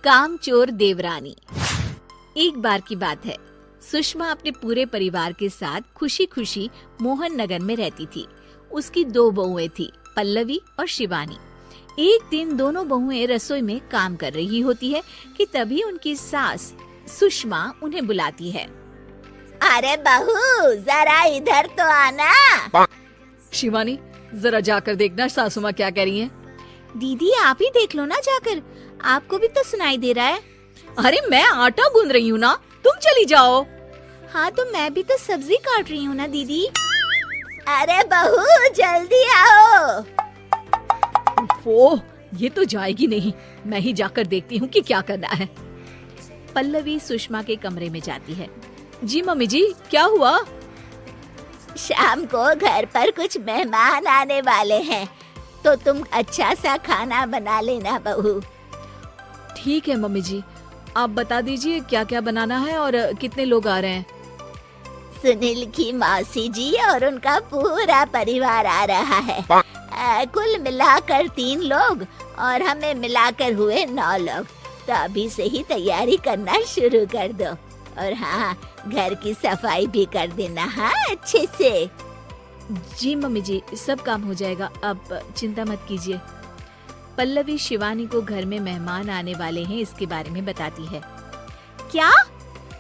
कामचोर देवरानी। एक बार की बात है, सुषमा अपने पूरे परिवार के साथ खुशी खुशी मोहन नगर में रहती थी। उसकी 2 बहुएं थी, पल्लवी और शिवानी। एक दिन दोनों बहुएं रसोई में काम कर रही होती है कि तभी उनकी सास सुषमा उन्हें बुलाती है। अरे बहू, जरा इधर तो आना। शिवानी, जरा जाकर देखना सासू माँ क्या कह रही हैं। दीदी आप ही देख लो ना जाकर, आपको भी तो सुनाई दे रहा है। अरे मैं आटा गूंद रही हूँ ना, तुम चली जाओ। हाँ तो मैं भी तो सब्जी काट रही हूँ ना दीदी। अरे बहू जल्दी आओ। ओह, ये तो जाएगी नहीं, मैं ही जाकर देखती हूँ कि क्या करना है। पल्लवी सुषमा के कमरे में जाती है। जी मम्मी जी, क्या हुआ? शाम को घर पर कुछ मेहमान आने वाले हैं, तो तुम अच्छा सा खाना बना लेना बहू। ठीक है मम्मी जी, आप बता दीजिए क्या क्या बनाना है और कितने लोग आ रहे हैं। सुनील की मौसी जी और उनका पूरा परिवार आ रहा है। कुल मिलाकर 3 लोग और हमें मिलाकर हुए 9 लोग। तो अभी से ही तैयारी करना शुरू कर दो। और हाँ, घर की सफाई भी कर देना, हाँ अच्छे से। जी मम्मी जी, सब काम हो जाएगा, आप चिंता मत कीजिए। पल्लवी शिवानी को घर में मेहमान आने वाले हैं इसके बारे में बताती है। क्या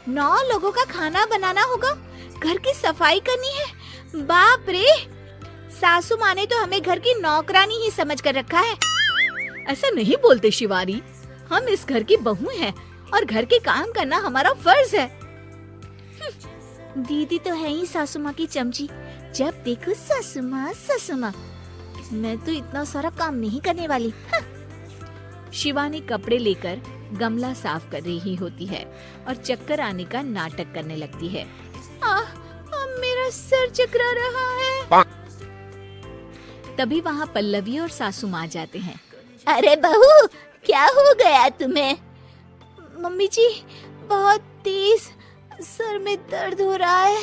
9 लोगों का खाना बनाना होगा, घर की सफाई करनी है? बाप रे, सासू माँ ने तो हमें घर की नौकरानी ही समझ कर रखा है। ऐसा नहीं बोलते शिवानी, हम इस घर की बहू हैं और घर के काम करना हमारा फर्ज है। दीदी तो है ही सासू माँ की चमची, जब देखो सासू माँ सासू माँ। मैं तो इतना सारा काम नहीं करने वाली। शिवानी कपड़े लेकर गमला साफ कर रही होती है और चक्कर आने का नाटक करने लगती है। मेरा सर चकरा रहा है। तभी वहाँ पल्लवी और सासू माँ जाते हैं। अरे बहू, क्या हो गया तुम्हें? मम्मी जी, बहुत तेज सर में दर्द हो रहा है।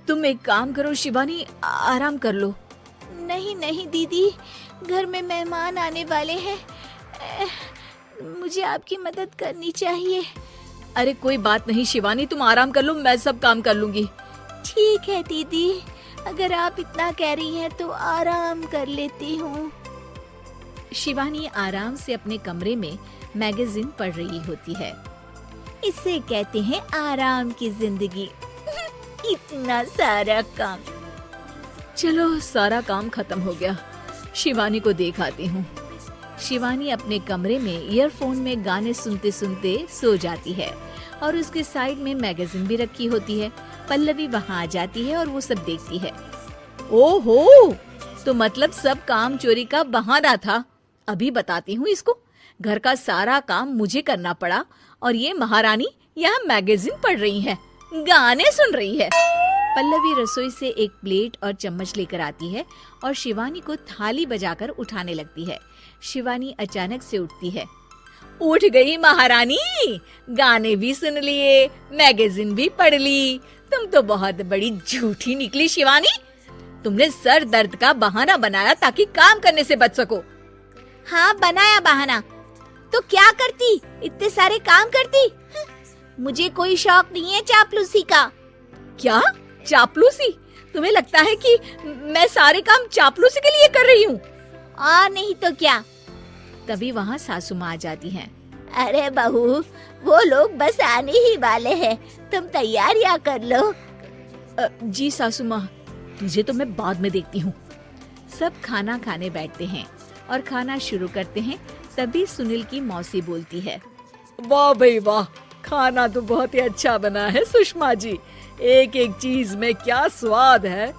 तुम एक काम करो शिवानी, आराम कर लो। नहीं नहीं दीदी, घर में मेहमान आने वाले हैं, मुझे आपकी मदद करनी चाहिए। अरे कोई बात नहीं शिवानी, तुम आराम कर लो, मैं सब काम कर लूंगी। ठीक है दीदी, अगर आप इतना कह रही हैं तो आराम कर लेती हूँ। शिवानी आराम से अपने कमरे में मैगजीन पढ़ रही होती है। इसे कहते हैं आराम की जिंदगी। इतना सारा काम। चलो सारा काम खत्म हो गया, शिवानी को देख आती हूँ। शिवानी अपने कमरे में ईयरफोन में गाने सुनते सुनते सो जाती है और उसके साइड में मैगजीन भी रखी होती है। पल्लवी वहाँ आ जाती है और वो सब देखती है। ओहो, तो मतलब सब काम चोरी का बहाना था। अभी बताती हूँ इसको। घर का सारा काम मुझे करना पड़ा और ये महारानी यहाँ मैगजीन पढ़ रही है, गाने सुन रही है। पल्लवी रसोई से एक प्लेट और चम्मच लेकर आती है और शिवानी को थाली बजाकर उठाने लगती है। शिवानी अचानक से उठती है। उठ गई महारानी, गाने भी सुन लिए, मैगजीन भी पढ़ ली। तुम तो बहुत बड़ी झूठी निकली शिवानी। तुमने सर दर्द का बहाना बनाया ताकि काम करने से बच सको। हाँ बनाया बहाना, तो क्या करती, इतने सारे काम करती। मुझे कोई शौक नहीं है चापलूसी का। क्या चापलूसी? तुम्हें लगता है कि मैं सारे काम चापलूसी के लिए कर रही हूँ? और नहीं तो क्या। तभी वहाँ सासू माँ आ जाती हैं। अरे बहू, वो लोग बस आने ही वाले हैं, तुम तैयारियां कर लो। जी सासू माँ, तुझे तो मैं बाद में देखती हूँ। सब खाना खाने बैठते हैं और खाना शुरू करते हैं। तभी सुनील की मौसी बोलती है। वाह भाई वाह, खाना तो बहुत ही अच्छा बना है सुषमा जी, एक एक चीज में क्या स्वाद है।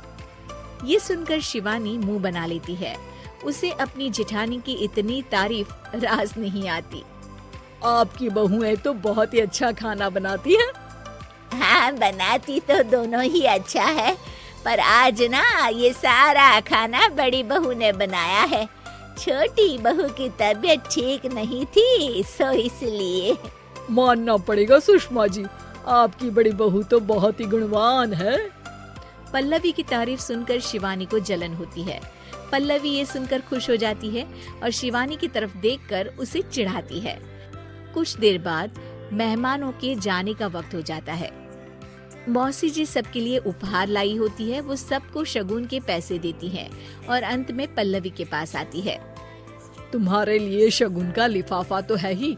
ये सुनकर शिवानी मुंह बना लेती है। उसे अपनी जेठानी की इतनी तारीफ रास नहीं आती। आपकी बहुएं तो बहुत ही अच्छा खाना बनाती हैं। हाँ, बनाती तो दोनों ही अच्छा है, पर आज ना ये सारा खाना बड़ी बहू ने बनाया है। छोटी बहू की तबीयत ठीक नहीं थी, सो इसलिए। मानना पड़ेगा सुषमा जी, आपकी बड़ी बहू तो बहुत ही गुणवान है। पल्लवी की तारीफ सुनकर शिवानी को जलन होती है। पल्लवी ये सुनकर खुश हो जाती है और शिवानी की तरफ देखकर उसे चिढ़ाती है। कुछ देर बाद मेहमानों के जाने का वक्त हो जाता है। मौसी जी सबके लिए उपहार लाई होती है। वो सबको शगुन के पैसे देती है और अंत में पल्लवी के पास आती है। तुम्हारे लिए शगुन का लिफाफा तो है ही,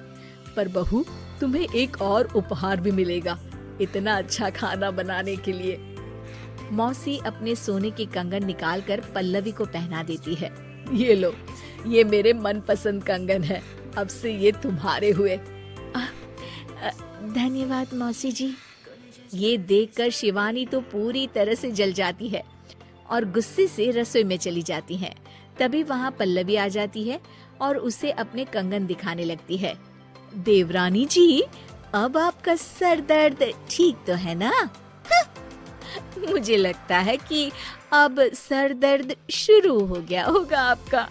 पर बहू तुम्हें एक और उपहार भी मिलेगा इतना अच्छा खाना बनाने के लिए। मौसी अपने सोने के कंगन निकालकर पल्लवी को पहना देती है। ये लो, ये मेरे मनपसंद कंगन है, अब से ये तुम्हारे हुए। धन्यवाद मौसी जी। ये देखकर शिवानी तो पूरी तरह से जल जाती है और गुस्से से रसोई में चली जाती है। तभी वहाँ पल्लवी आ जाती है और उसे अपने कंगन दिखाने लगती है। देवरानी जी, अब आपका सर दर्द ठीक तो है ना? मुझे लगता है कि अब सर दर्द शुरू हो गया होगा आपका।